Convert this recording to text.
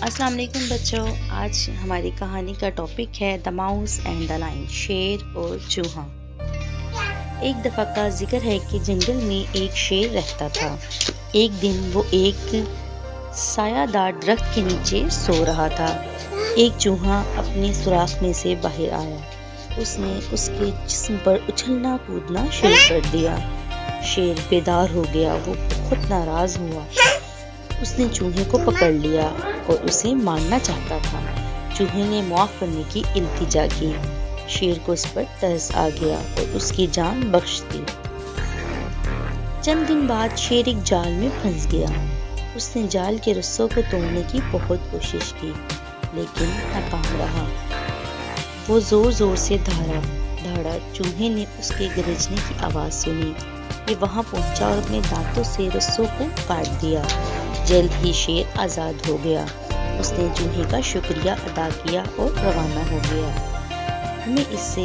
अस्सलाम वालेकुम बच्चों। आज हमारी कहानी का टॉपिक है the mouse and the lion, शेर और चूहा। एक दफ़ा का जिक्र है कि जंगल में एक शेर रहता था। एक दिन वो एक सायादार दरख्त के नीचे सो रहा था। एक चूहा अपने सुराख में से बाहर आया। उसने उसके जिस्म पर उछलना कूदना शुरू कर दिया। शेर बेदार हो गया। वो बहुत नाराज हुआ। उसने चूहे को पकड़ लिया और उसे मारना चाहता था। चूहे ने माफ करने की इल्तिजा की। शेर को उस पर तरस आ गया और उसकी जान बख्श दी। चंद दिन बाद शेर एक जाल में फंस गया। उसने जाल के रस्सों को तोड़ने की बहुत कोशिश की, लेकिन नाकाम रहा। वो जोर जोर से दौड़ा। चूहे ने उसके गरजने की आवाज सुनी। ये वहां पहुंचा और अपने दांतों से रस्सों को काट दिया। जल्द ही शेर आजाद हो गया। उसने चूहे का शुक्रिया अदा किया और रवाना हो गया। हमें इससे